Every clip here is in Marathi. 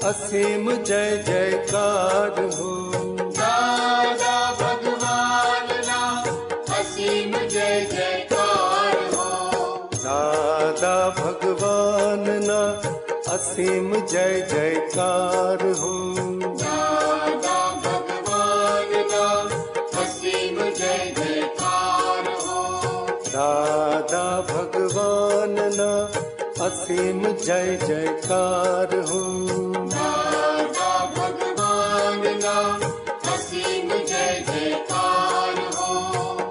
असीम जय जयकार हो। दादा भगवान ना असीम जय जयकार हो। दादा भगवान ना असीम जय जयकार हो। दादा भगवान ना असीम जय जयकार हो। दादा भगवान ना असीम जय जयकार हो। दादा भगवान ना असीम जय जयकार हो।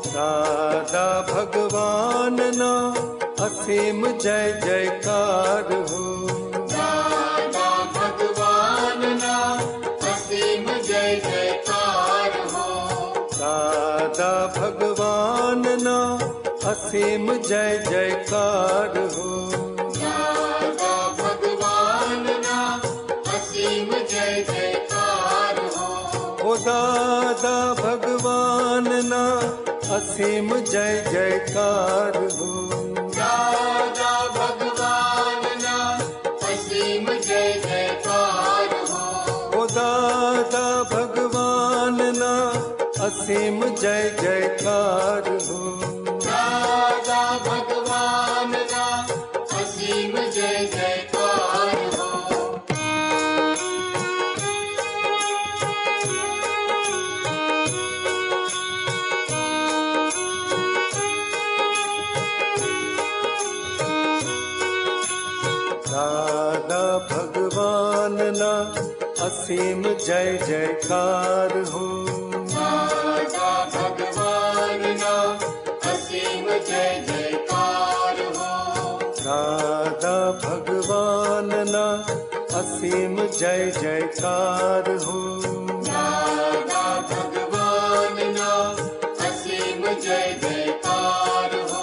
दादा भगवान ना असीम जय जयकार हो। दादा भगवान ना असीम जय जयकार हो। दादा भगवान ना असीम जय जयकार हो। दादा भगवान ना असीम जय जयकार हो। ओ दादा भगवान ना असीम जय जयकार हो। दादा भगवान ना असीम जय जयकार हो। ओ दादा भगवान ना असीम जय जयकार हो। दादा भगवान ना असीम जय जयकार हो। दादा भगवान ना असीम जय जयकार हो। दादा भगवान ना असीम जय जयकार हो। दादा भगवान ना असीम जय जयकार हो। दादा भगवान ना असीम जय जयकार हो।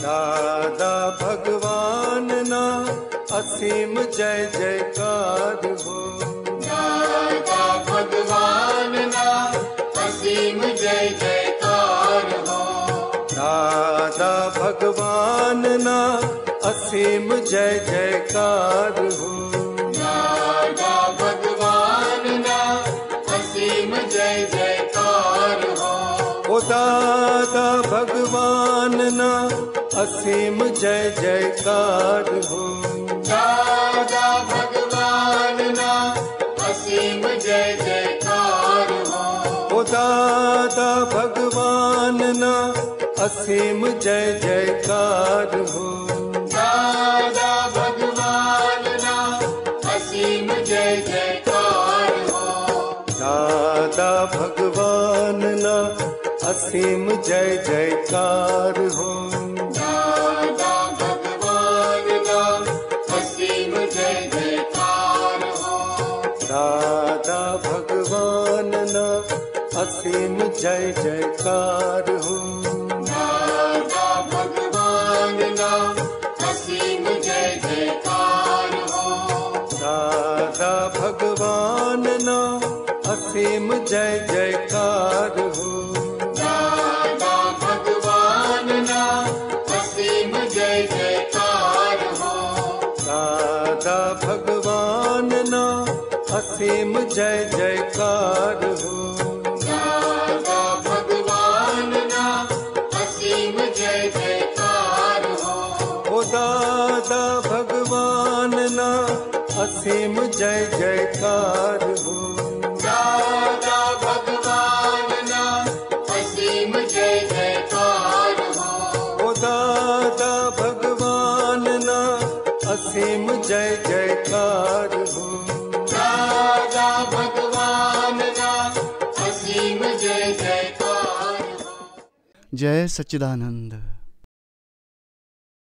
दादा भगवान ना असीम जय जयकार हो। दादा भगवान ना असीम जय जयकार हो। दादा भगवान ना असीम जय जयकार हो। दादा भगवान ना असीम जय जयकार हो। ओ दादा भगवान ना असीम जय जयकार हो। दादा भगवान ना असीम जय जयकार हो। ओ दादा भगवान ना असीम जय जयकार हो। दादा भगवान ना असीम जय जयकार हो। दादा भगवान ना असीम जय जयकार हो। दादा भगवान ना असीम जय जयकार हो। दादा भगवान ना असीम जय जयकार हो। दादा भगवान ना असीम जय जयकार हो। दादा भगवान ना असीम जय जयकार हो। दादा भगवान ना असीम जय जयकार हो। दादा भगवान ना असीम जय जयकार हो। दादा भगवान ना असीम जय जयकार हो। ओ दादा भगवान ना असीम जय जयकार हो। दादा भगवान ना असीम जय जयकार हो। ओ दादा भगवान ना असीम जय जयकार हो। दादा भगवान ना असीम जय जयकार हो। जय सच्चिदानंद.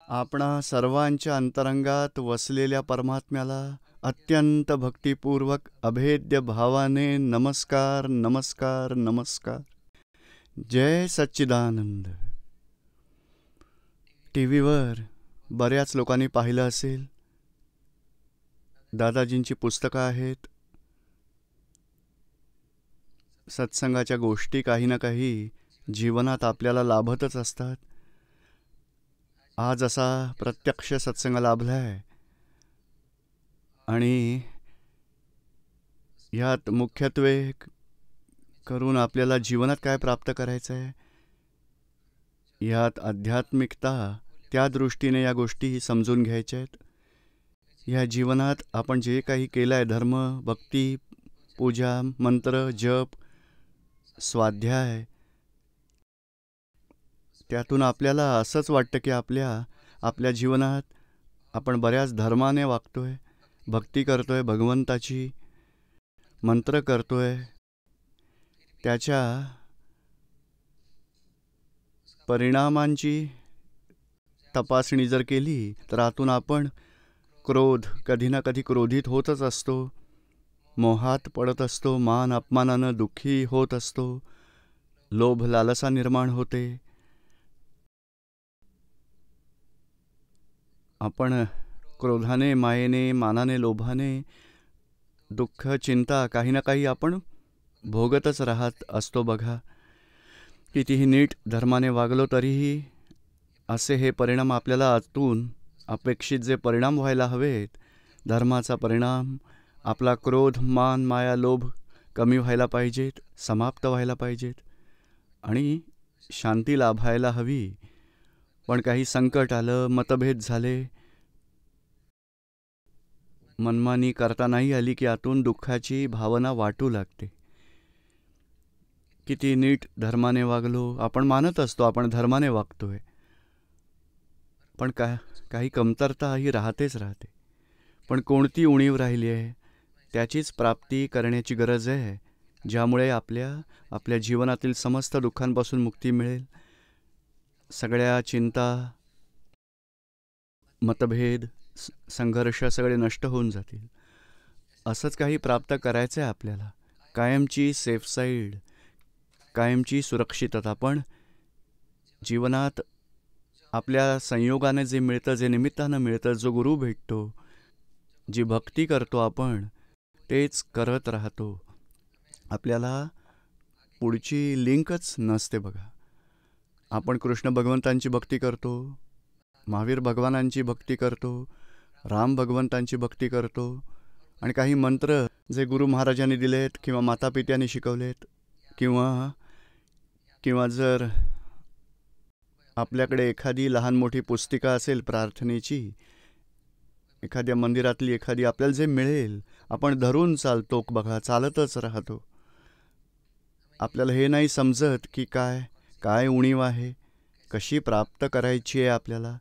आपणा सर्वांच्या अंतरंगात वसलेल्या परमात्म्याला अत्यंत भक्तिपूर्वक अभेद्य भावाने नमस्कार नमस्कार नमस्कार. जय सच्चिदानंद. टीव्हीवर बऱ्याच लोकांनी पाहिलं असेल, दादाजींची पुस्तकं आहेत, सत्संगाच्या गोष्टी काही ना काही जीवनात आपल्याला लाभतच असतात. आज असा प्रत्यक्ष सत्संग लाभला आहे आणि ह्यात मुख्यत्वे करून आपल्याला जीवनात काय प्राप्त करायचं आहे, ह्यात आध्यात्मिकता, त्या दृष्टीने या गोष्टी समजून घ्यायच्या आहेत. ह्या जीवनात आपण जे काही केलं आहे, धर्म, भक्ती, पूजा, मंत्र, जप, स्वाध्याय, त्यातून आपल्याला असंच वाटतं की आपल्या जीवनात आपण बऱ्याच धर्माने वागतोय, भक्ती करतोय भगवंताची, मंत्र करतोय. त्याच्या परिणामांची तपासणी जर केली तर आतून आपण कधी ना कधी क्रोधित होतच असतो, मोहात पडत असतो, मान अपमानानं दुःखी होत असतो, लोभ लालसा निर्माण होते. आपण क्रोधाने, मायेने, मानाने, लोभाने दुःख, चिंता काही ना काही आपण भोगतच राहत असतो. बघा, कितीही नीट धर्माने वागलो तरीही असे हे परिणाम आपल्याला आतून अपेक्षित जे परिणाम व्हायला हवेत, धर्माचा परिणाम, आपला क्रोध, मान, माया, लोभ कमी व्हायला पाहिजेत, समाप्त व्हायला पाहिजेत आणि शांती लाभायला हवी. पण काही संकट आलं, मतभेद झाले, मनमानी करता नाही आली की आतून दुःखाची भावना वाटू लागते. किती नीट धर्माने वागलो, आपण मानत असतो आपण धर्माने वागतोय, पण काही कमतरता ही राहतेच राहते. पण कोणती उणीव राहिली आहे त्याचीच प्राप्ती करण्याची गरज आहे, ज्यामुळे आपल्या जीवनातील समस्त दुःखांपासून मुक्ती मिळेल. सगळ्या चिंता, मतभेद, संघर्ष सगळे नष्ट होऊन जातील. असंच काही प्राप्त करायचं आहे आपल्याला, कायमची सेफ साईड, कायमची सुरक्षितता. पण जीवनात आपल्या संयोगाने जे मिळतं, जे निमित्तानं मिळतं, जो गुरु भेटतो, जी भक्ती करतो आपण, तेच करत राहतो. आपल्याला पुढची लिंकच नसते. बघा, आपण कृष्ण भगवंतांची भक्ती करतो, महावीर भगवानांची भक्ती करतो, राम भगवंतांची भक्ती करतो, आणि काही मंत्र जे गुरु महाराजांनी दिलेत किंवा मातापित्यांनी शिकवलेत, किंवा जर आपल्याकडे एखादी लहान मोठी पुस्तिका असेल प्रार्थनेची, एखाद्या मंदिरातली एखादी, आपल्याला जे मिळेल आपण धरून चालतो. बघा, चालतच राहतो. आपल्याला हे नाही समजत की काय उणीव आहे, कशी प्राप्त करायची आहे आपल्याला,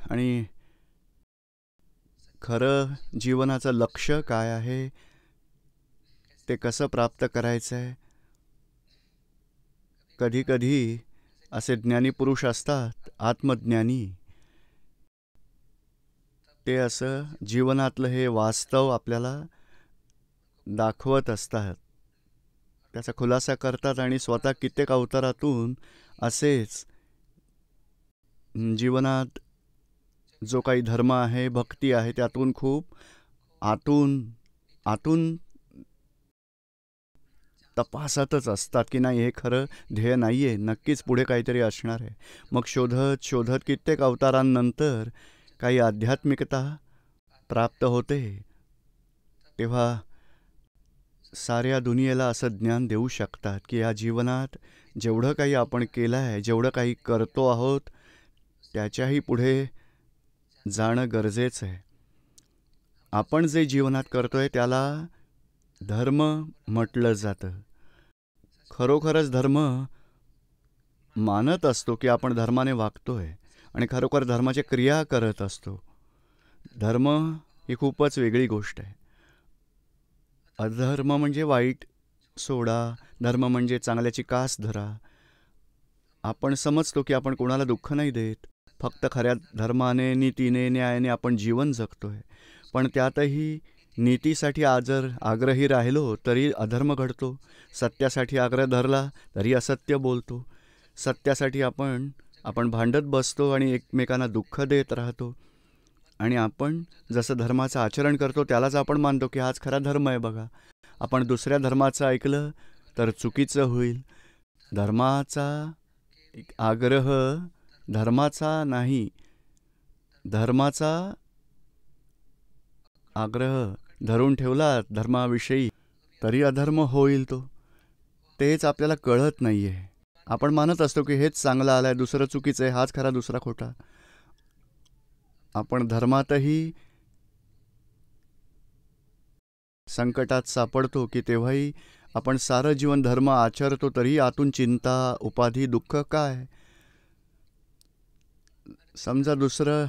आणि खरं जीवनाचं लक्ष काय आहे, ते कसं प्राप्त करायचं आहे. कधी कधी असे ज्ञानी पुरुष असतात, आत्मज्ञानी, ते असं जीवनातलं हे वास्तव आपल्याला दाखवत असतात, त्याचा खुलासा करतात आणि स्वतः कित्येक अवतारातून असेच जीवनात जो काही धर्म आहे, भक्ती आहे, त्यातून खूप आतून तपासतच असतात की नाही, हे खरं ध्येय नाही आहे, नक्कीच पुढे काहीतरी असणार आहे. मग शोधत कित्येक अवतारांनंतर काही आध्यात्मिकता प्राप्त होते. तेव्हा साऱ्या दुनियेला असं ज्ञान देऊ शकतात की या जीवनात जेवढं काही आपण केलं आहे, जेवढं काही करतो आहोत, त्याच्याही पुढे जाणं गरजेचं आहे. आपण जे जीवनात करतोय त्याला धर्म म्हटलं जातं. खरोखरच धर्म मानत असतो की आपण धर्माने वागतोय आणि खरोखर धर्माच्या क्रिया करत असतो. धर्म ही खूपच वेगळी गोष्ट आहे. अधर्म म्हणजे वाईट सोडा, धर्म म्हणजे चांगल्याची कास धरा. आपण समजतो की आपण कोणाला दुःख नाही देत, फक्त खऱ्या धर्माने, नीतीने, न्यायाने आपण जीवन जगतोय. पण त्यातही नीतीसाठी जर आग्रही राहिलो तरी अधर्म घडतो, सत्यासाठी आग्रह धरला तरी असत्य बोलतो, सत्यासाठी आपण भांडत बसतो आणि एकमेकांना दुःख देत राहतो. आणि आपण जसं धर्माचं आचरण करतो त्यालाच आपण मानतो की हाच खरा धर्म आहे. बघा, आपण दुसऱ्या धर्माचं ऐकलं तर चुकीचं होईल. धर्माचा आग्रह धर्माचा नाही, धर्माचा आग्रह धरून ठेवला धर्माविषयी तरी अधर्म होईल तो. तेच आपल्याला कळत नाही आहे. आपण मानत असतो की हेच चांगलं आलं आहे, दुसरं चुकीचं आहे, हाच खरा दुसरा खोटा. आपण धर्मातही संकटात सापडतो की तेव्हाही आपण सारं जीवन धर्म आचरतो तरी आतून चिंता, उपाधी, दुःख काय. समजा दुसरं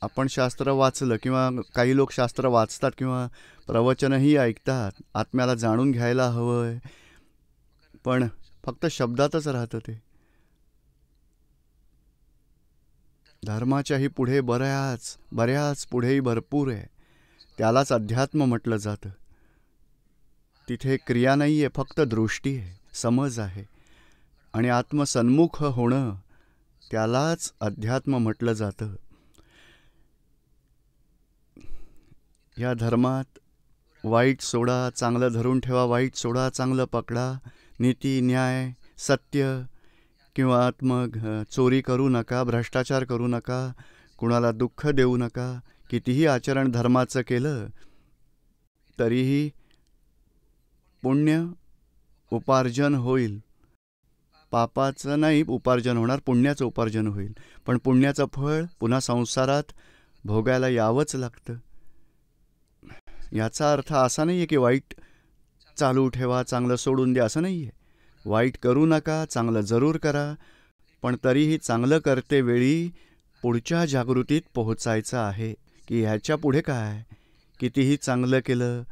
आपण शास्त्र वाचलं किंवा काही लोक शास्त्र वाचतात किंवा प्रवचनही ऐकतात, आत्म्याला जाणून घ्यायला हवं आहे, पण फक्त शब्दातच राहतं ते. धर्माच्याही पुढे बऱ्याच पुढेही भरपूर आहे. त्यालाच अध्यात्म म्हटलं जातं. तिथे क्रिया नाही आहे, फक्त दृष्टी आहे, समज आहे. आणि आत्मसन्मुख होणं त्यालाच अध्यात्म म्हटलं जातं. या धर्मात वाईट सोडा, चांगलं धरून ठेवा, वाईट सोडा, चांगलं पकडा, नीती, न्याय, सत्य किंवा चोरी करू नका, भ्रष्टाचार करू नका, कुणाला दुःख देऊ नका. कितीही आचरण धर्माचं केलं तरीही पुण्य उपार्जन होईल. पापाचं नाही उपार्जन होणार, पुण्याचं उपार्जन होईल. पण पुण्याचं फळ पुन्हा संसारात भोगायला यावंच लागतं. याचा अर्थ असा नाही आहे की वाईट चालू ठेवा, चांगलं सोडून द्या, असं नाही आहे. वाईट करू नका, चांगलं जरूर करा, पण तरीही चांगलं करते वेळी पुढच्या जागृतीत पोहोचायचं आहे की ह्याच्या पुढे काय. कितीही चांगलं केलं,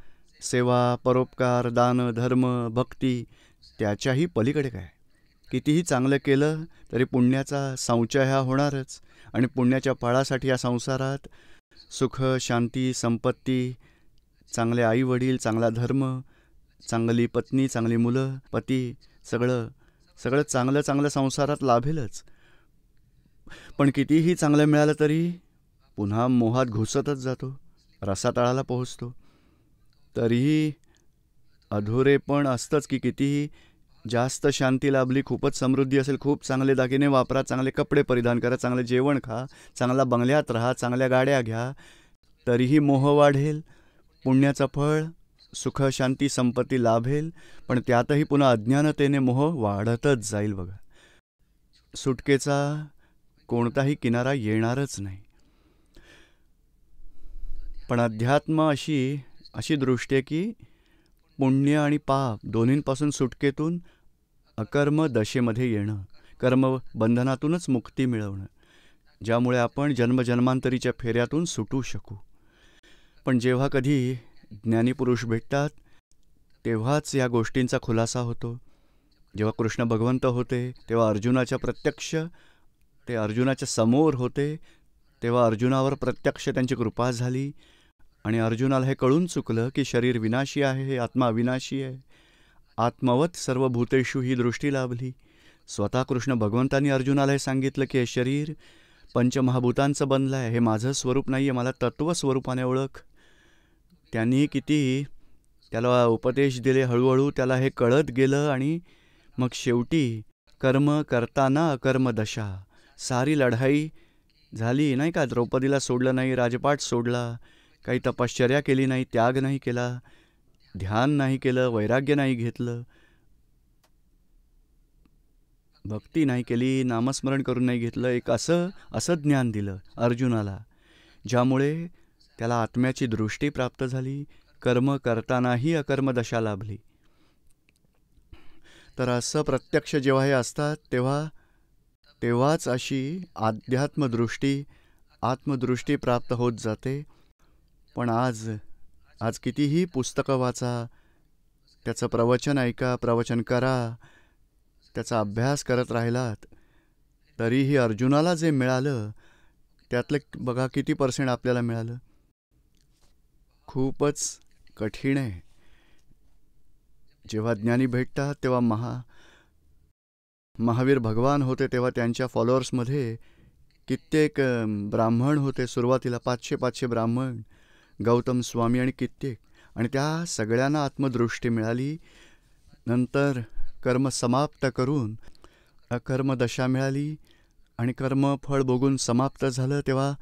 सेवा, परोपकार, दान, धर्म, भक्ती, त्याच्याही पलीकडे काय. कितीही चांगलं केलं तरी पुण्याचा संचय हा होणारच. आणि पुण्याच्या फळासाठी या संसारात सुख, शांती, संपत्ती, चांगले आई वडील, चांगला धर्म, चांगली पत्नी, चांगली मुलं, पती, सगळं चांगलं संसारात लाभेलच. पण कितीही चांगलं मिळालं तरी पुन्हा मोहात घुसतच जातो, रसातळाला पोहोचतो. तरीही अधुरेपण असतंच की कितीही जास्त शांती लाभली, खूपच समृद्धी असेल, खूप चांगले दागिने वापरा, चांगले कपडे परिधान करा, चांगले जेवण खा, चांगला बंगल्यात राहा, चांगल्या गाड्या घ्या, तरीही मोह वाढेल. पुण्याचं फळ सुख, शांती, संपत्ती लाभेल, पण त्यातही पुन्हा अज्ञानतेने मोह वाढतच जाईल. बघा, सुटकेचा कोणताही किनारा येणारच नाही. पण अध्यात्म अशी दृष्टी आहे की पुण्य आणि पाप दोन्हींपासून सुटकेतून अकर्म दशेमध्ये येणं, कर्मबंधनातूनच मुक्ती मिळवणं, ज्यामुळे आपण जन्मजन्मांतरीच्या फेऱ्यातून सुटू शकू. पण जेव्हा कधी ज्ञानीपुरुष भेटतात तेव्हाच या गोष्टींचा खुलासा होतो. जेव्हा कृष्ण भगवंत होते तेव्हा अर्जुनाच्या समोर होते, तेव्हा अर्जुनावर प्रत्यक्ष त्यांची कृपा झाली. आणि अर्जुनाला हे कळून चुकलं की शरीर विनाशी आहे, हे आत्मा अविनाशी आहे. आत्मवत सर्व भूतेषु ही दृष्टी लाभली. स्वतः कृष्ण भगवंतांनी अर्जुनाला हे सांगितलं की हे शरीर पंचमहाभूतांचं बनलं आहे, हे माझं स्वरूप नाही आहे, मला तत्त्वस्वरूपाने ओळख. त्यांनी किती त्याला उपदेश दिले, हळूहळू त्याला हे कळत गेलं. आणि मग शेवटी कर्म करताना अकर्म दशा, सारी लढाई झाली नाही का. द्रौपदीला सोडलं नाही, राजपाट सोडला, काही तपश्चर्या केली नाही, त्याग नाही केला, ध्यान नाही केलं, वैराग्य नाही घेतलं, भक्ती नाही केली, नामस्मरण करून नाही घेतलं. एक असं ज्ञान दिलं अर्जुनाला, ज्यामुळे त्याला आत्म्याची दृष्टी प्राप्त झाली, कर्म करतानाही अकर्मदशा लाभली. तर असं प्रत्यक्ष जेव्हा हे असतात तेव्हाच अशी आध्यात्मदृष्टी, आत्मदृष्टी प्राप्त होत जाते. पण आज कितीही पुस्तकं वाचा, त्याचं प्रवचन ऐका, प्रवचन करा, त्याचा अभ्यास करत राहिलात तरीही अर्जुनाला जे मिळालं त्यातलं बघा किती % आपल्याला मिळालं. खूपच कठीण आहे. जेव्हा ज्ञानी भेटतात तेव्हा महावीर भगवान होते, तेव्हा त्यांच्या फॉलोअर्समध्ये कित्येक ब्राह्मण होते. सुरुवातीला 500 ब्राह्मण, गौतम स्वामी आणि कित्येक. आणि त्या सगळ्यांना आत्मदृष्टी मिळाली. नंतर कर्म समाप्त करून अकर्मदशा मिळाली आणि कर्मफळ भोगून समाप्त झालं तेव्हा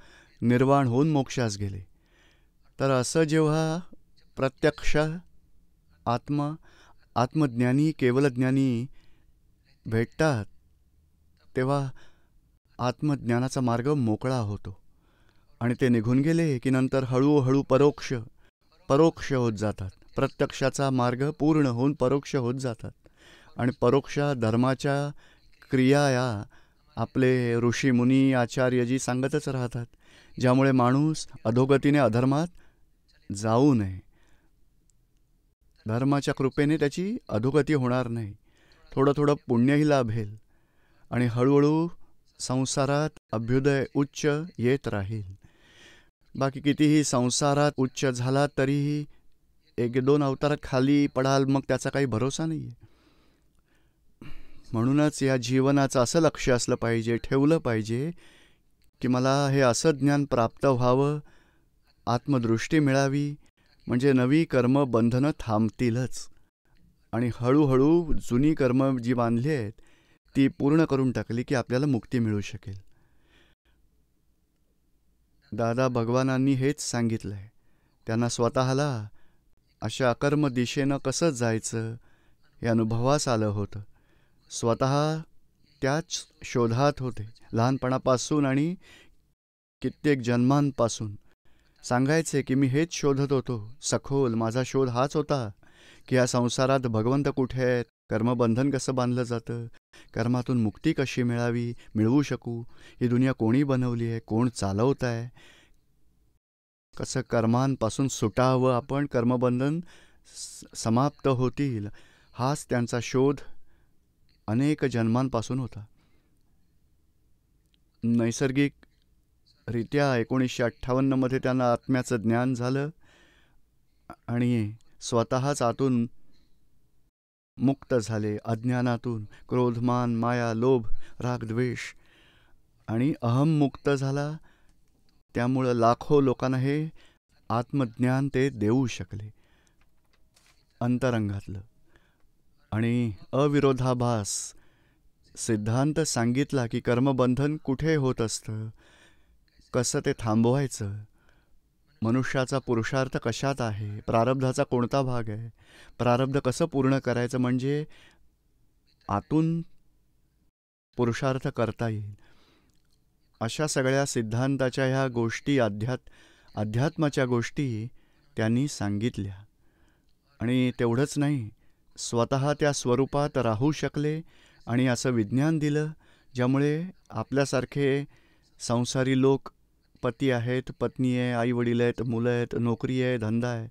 निर्वाण होऊन मोक्षास गेले. तर असं जेव्हा प्रत्यक्ष आत्मज्ञानी केवलज्ञानी भेटतात तेव्हा आत्मज्ञानाचा मार्ग मोकळा होतो. आणि ते निघून गेले की नंतर हळूहळू परोक्ष होत जातात. प्रत्यक्षाचा मार्ग पूर्ण होऊन परोक्ष होत जातात. आणि परोक्ष धर्माच्या क्रिया या आपले ऋषी मुनी आचार्यजी सांगतच राहतात, ज्यामुळे माणूस अधोगतीने अधर्मात जाऊ नये. धर्माच्या कृपेने त्याची अधोगती होणार नाही. थोडं थोडं पुण्यही लाभेल आणि हळूहळू संसारात अभ्युदय उच्च येत राहील. बाकी कितीही संसारात उच्च झाला तरीही 1-2 अवतारात खाली पडाल, मग त्याचा काही भरोसा नाही आहे. म्हणूनच या जीवनाचं असं लक्ष असलं पाहिजे, ठेवलं पाहिजे की मला हे असं ज्ञान प्राप्त व्हावं, आत्मदृष्टी मिळावी, म्हणजे नवी कर्म बंधनं थांबतीलच आणि हळूहळू जुनी कर्म जी बांधली आहेत ती पूर्ण करून टाकली की आपल्याला मुक्ती मिळू शकेल. दादा भगवानांनी हेच सांगितलं आहे. त्यांना स्वतःला अशा अकर्म दिशेनं कसं जायचं हे अनुभवास आलं होतं. स्वतः त्याच शोधात होते लहानपणापासून आणि कित्येक जन्मांपासून. सांगायचे की मी हेच शोधत होतो. सखोल माझा शोध हाच होता की या संसारात भगवंत कुठे आहेत, कर्मबंधन कसं बांधलं जातं, कर्मातून मुक्ती कशी मिळवू शकू, ही दुनिया कोणी बनवली आहे, कोण चालवत आहे, कसं कर्मांपासून सुटावं आपण, कर्मबंधन समाप्त होतील, हाच त्यांचा शोध अनेक जन्मांपासून होता. नैसर्गिकरित्या 1958 त्यांना आत्म्याचं ज्ञान झालं आणि स्वतःच आतून मुक्त झाले. अज्ञानातून क्रोध, मान, माया, लोभ, राग, द्वेष आणि अहम मुक्त झाला. त्यामुळं लाखो लोकांना हे आत्मज्ञान ते देऊ शकले अंतरंगातलं. आणि अविरोधाभास सिद्धांत सांगितला की कर्मबंधन कुठे होत असतं, कसं ते थांबवायचं, मनुष्याचा पुरुषार्थ कशात आहे, प्रारब्धाचा कोणता भाग आहे, प्रारब्ध कसं पूर्ण करायचं म्हणजे आतून पुरुषार्थ करता येईल. अशा सगळ्या सिद्धांताच्या ह्या गोष्टी, अध्यात्माच्या गोष्टी त्यांनी सांगितल्या. आणि तेवढंच नाही, स्वतः त्या स्वरूपात राहू शकले आणि असं विज्ञान दिलं ज्यामुळे आपल्यासारखे संसारी लोक, पती आहेत, पत्नी आहे, आईवडील आहेत, मुलं आहेत, नोकरी आहे, धंदा आहे,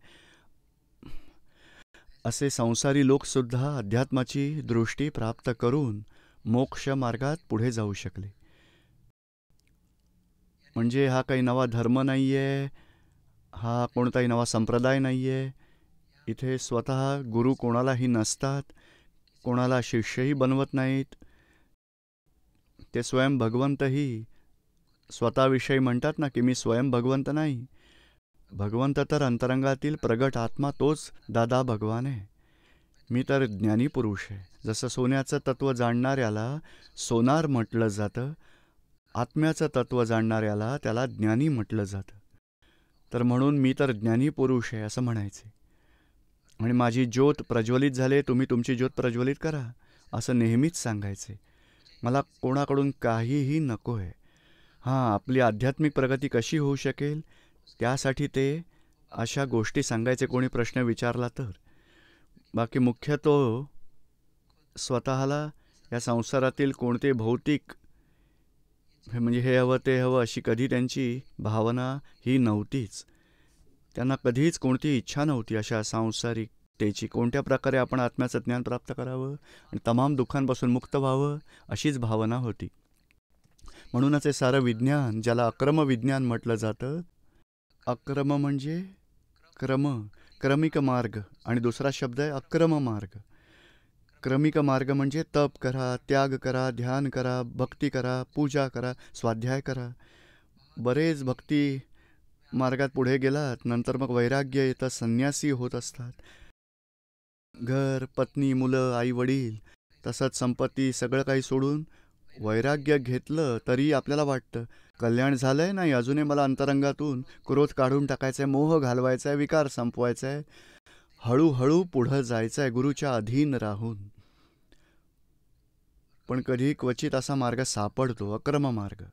असे संसारी लोकसुद्धा अध्यात्माची दृष्टी प्राप्त करून मोक्ष मार्गात पुढे जाऊ शकले. म्हणजे हा काही नवा धर्म नाही आहे, हा कोणताही नवा संप्रदाय नाही आहे. इथे स्वतः गुरु कोणालाही नसतात, कोणाला शिष्यही बनवत नाहीत. ते स्वयं भगवंतही स्वतःविषयी म्हणतात ना की मी स्वयं भगवंत नाही. भगवंत तर अंतरंगातील प्रगट आत्मा, तोच दादा भगवान आहे. मी तर ज्ञानी पुरुष आहे. जसं सोन्याचं तत्त्व जाणणाऱ्याला सोनार म्हटलं जातं, आत्म्याचं तत्त्व जाणणाऱ्याला त्याला ज्ञानी म्हटलं जातं. तर म्हणून मी तर ज्ञानी पुरुष आहे असं म्हणायचे. आणि माझी ज्योत प्रज्वलित झाले, तुम्ही तुमची ज्योत प्रज्वलित करा असं नेहमीच सांगायचे. मला कोणाकडून काहीही नको आहे. हां, आपली आध्यात्मिक प्रगती कशी होऊ शकेल त्यासाठी ते अशा गोष्टी सांगायचे कोणी प्रश्न विचारला तर. बाकी मुख्यतः स्वतःला या संसारातील कोणते भौतिक म्हणजे हे हवं ते हवं अशी कधी त्यांची भावना ही नव्हतीच. त्यांना कधीच कोणती इच्छा नव्हती अशा सांसारिकतेची. कोणत्या प्रकारे आपण आत्म्याचं ज्ञान प्राप्त करावं आणि तमाम दुःखांपासून मुक्त व्हावं अशीच भावना होती. म्हणूनच हे सारं विज्ञान, ज्याला अक्रम विज्ञान म्हटलं जातं, अक्रम म्हणजे क्रमिक मार्ग आणि दुसरा शब्द आहे अक्रम मार्ग. क्रमिक मार्ग म्हणजे तप करा, त्याग करा, ध्यान करा, भक्ती करा, पूजा करा, स्वाध्याय करा. बरेच भक्ती मार्गात पुढे गेलात नंतर मग वैराग्य येतं, संन्यासी होत असतात. घर, पत्नी, मुलं, आई वडील, तसंच संपत्ती सगळं काही सोडून वैराग्य घेतलं तरी आपल्याला वाटतं कल्याण झालंय नाही, अजूनही मला अंतरंगातून क्रोध काढून टाकायचा आहे, मोह घालवायचा आहे, विकार संपवायचा आहे, हळूहळू पुढं जायचं आहे गुरुच्या अधीन राहून. पण कधी क्वचित असा मार्ग सापडतो, अक्रम मार्ग.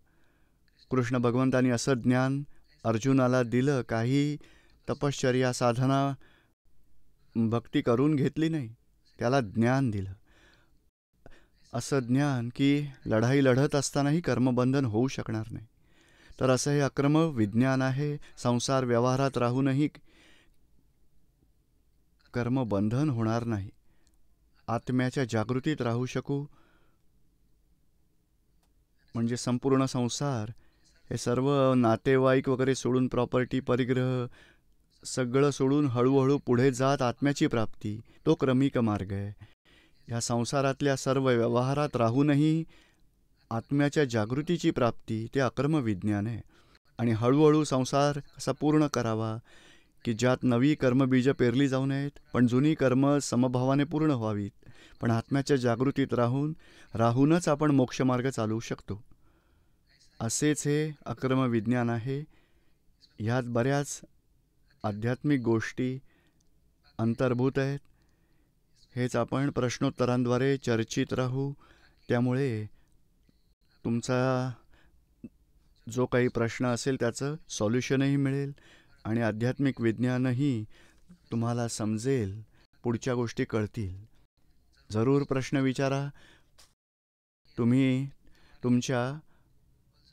कृष्ण भगवंतांनी असं ज्ञान अर्जुनाला दिलं. काही तपश्चर्या साधना भक्ती करून घेतली नाही, त्याला ज्ञान दिलं. असं ज्ञान की लढाई लढत असतानाही कर्मबंधन होऊ शकणार नाही. तर असं हे अक्रम विज्ञान आहे. संसार व्यवहारात राहूनही कर्मबंधन होणार नाही. आत्म्याच्या जागृतीत राहू शकू म्हणजे संपूर्ण संसार, हे सर्व नातेवाईक वगैरे सोडून, प्रॉपर्टी, परिग्रह सगळं सोडून हळूहळू पुढे जात आत्म्याची प्राप्ती, तो क्रमिक मार्ग आहे. ह्या संसारातल्या सर्व व्यवहारात राहूनही आत्म्याच्या जागृतीची प्राप्ती, ते अक्रम विज्ञान आहे. आणि हळूहळू संसार कसा पूर्ण करावा की ज्यात नवी कर्मबीजं पेरली जाऊ नयेत, पण जुनी कर्म समभावाने पूर्ण व्हावीत. पण आत्म्याच्या जागृतीत राहूनच आपण मोक्षमार्ग चालवू शकतो. असेच हे अक्रम विज्ञान आहे. ह्यात बऱ्याच आध्यात्मिक गोष्टी अंतर्भूत आहेत. हेच आपण प्रश्नोत्तरांद्वारे चर्चित राहू. त्यामुळे तुमचा जो काही प्रश्न असेल त्याचं सॉल्युशनही मिळेल आणि आध्यात्मिक विज्ञानही तुम्हाला समजेल, पुढच्या गोष्टी कळतील. जरूर प्रश्न विचारा. तुम्ही तुमच्या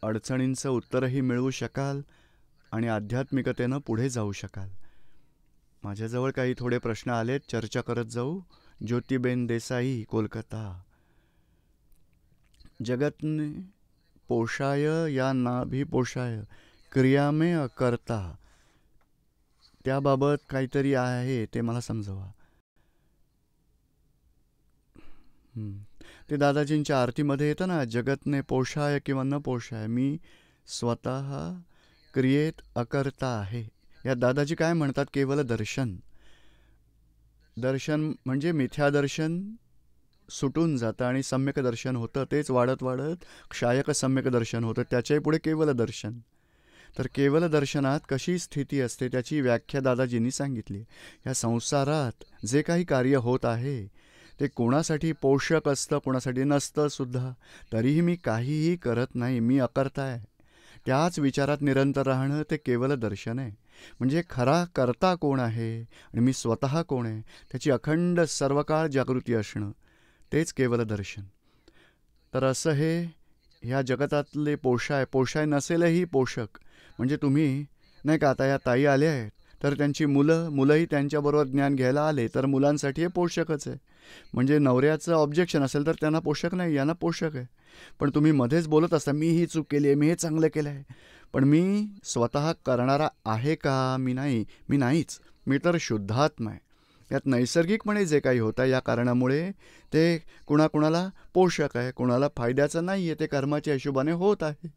अडचणींचं उत्तरही मिळवू शकाल आणि आध्यात्मिकतेनं पुढे जाऊ शकाल. माझ्याजवळ काही थोडे प्रश्न आलेत, चर्चा करत जाऊ. ज्योतिबेन देसाई, कोलकाता. जगत ने पोषाय या ना भी पोषाय, क्रिया में अकर्ता, त्याबाबत काहीतरी आहे ते मला समजवा. ते दादाजींच्या आरतीमध्ये येतं ना, जगतने पोषाय किंवा न पोषाय, मी स्वतः क्रियेत अकर्ता आहे. या दादाजी काय म्हणतात, केवळ दर्शन. दर्शन म्हणजे मिथ्यादर्शन सुटून जातं आणि सम्यक दर्शन होतं. तेच वाढत वाढत क्षायक सम्यक दर्शन होतं, त्याच्याही पुढे केवळ दर्शन. तर केवळ दर्शनात कशी स्थिती असते त्याची व्याख्या दादाजींनी सांगितली. या संसारात जे काही कार्य होत आहे ते कोणासाठी पोषक असतं, कोणासाठी नसतं सुद्धा. तरीही मी काहीही करत नाही, मी अकर्ता आहे. त्याच विचारात निरंतर राहणं ते केवळ दर्शन आहे. म्हणजे खरा करता कोण आहे आणि मी स्वतः कोण आहे त्याची अखंड सर्वकाळ जागृती असणं, तेच केवळ दर्शन. तर असं हे ह्या जगतातले पोषाय नसेलही पोषक. म्हणजे तुम्ही नाही का, आता या ताई आल्या आहेत तर त्यांची मुलंही त्यांच्याबरोबर ज्ञान घ्यायला आले तर मुलांसाठी हे पोषकच आहे. म्हणजे नवऱ्याचं ऑब्जेक्शन असेल तर त्यांना पोषक नाही, यांना पोषक आहे. पण तुम्ही मध्येच बोलत असता, मी ही चूक केली आहे, मी हे चांगलं केलं आहे, पण मी स्वतः करणारा आहे का? मी नाहीच. मी तर शुद्धात्मा आहे. यात नैसर्गिकपणे जे काही होतं या कारणामुळे ते कुणाकुणाला पोषक आहे, कुणाला फायद्याचं नाही आहे, ते कर्माच्या हिशोबाने होत आहे.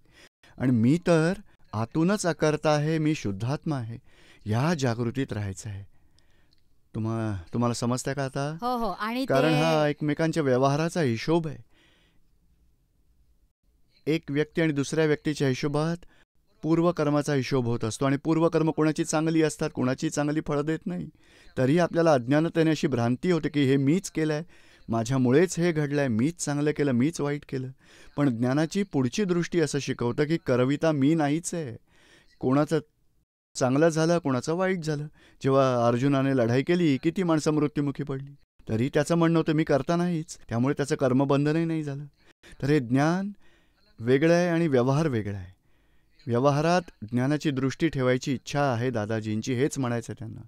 आणि मी तर आतूनच अकर्ता आहे, मी शुद्धात्मा आहे. ह्या जागृतीत राहायचं आहे. तुम्हाला समजतंय का आता? हो. आणि कारण हा एकमेकांच्या व्यवहाराचा हिशोब आहे. एक व्यक्ती आणि दुसऱ्या व्यक्तीच्या हिशोबात पूर्वकर्माचा हिशोब होत असतो आणि पूर्वकर्म कोणाची चांगली असतात, कोणाची चांगली फळं देत नाही. तरी आपल्याला अज्ञानतेने अशी भ्रांती होते की हे मीच केलं आहे, माझ्यामुळेच हे घडलं आहे, मीच चांगलं केलं, मीच वाईट केलं. पण ज्ञानाची पुढची दृष्टी असं शिकवतं की करविता मी नाहीच आहे. कोणाचं चांगलं झालं, कोणाचं वाईट झालं. जेव्हा अर्जुनाने लढाई केली, किती माणसं मृत्युमुखी पडली, तरी त्याचं म्हणणं होतं मी करता नाहीच, त्यामुळे त्याचं कर्मबंधनही नाही झालं. तर हे ज्ञान वेगळं आहे आणि व्यवहार वेगळा आहे. व्यवहारात ज्ञानाची दृष्टी ठेवायची इच्छा आहे दादाजींची, हेच म्हणायचं त्यांना.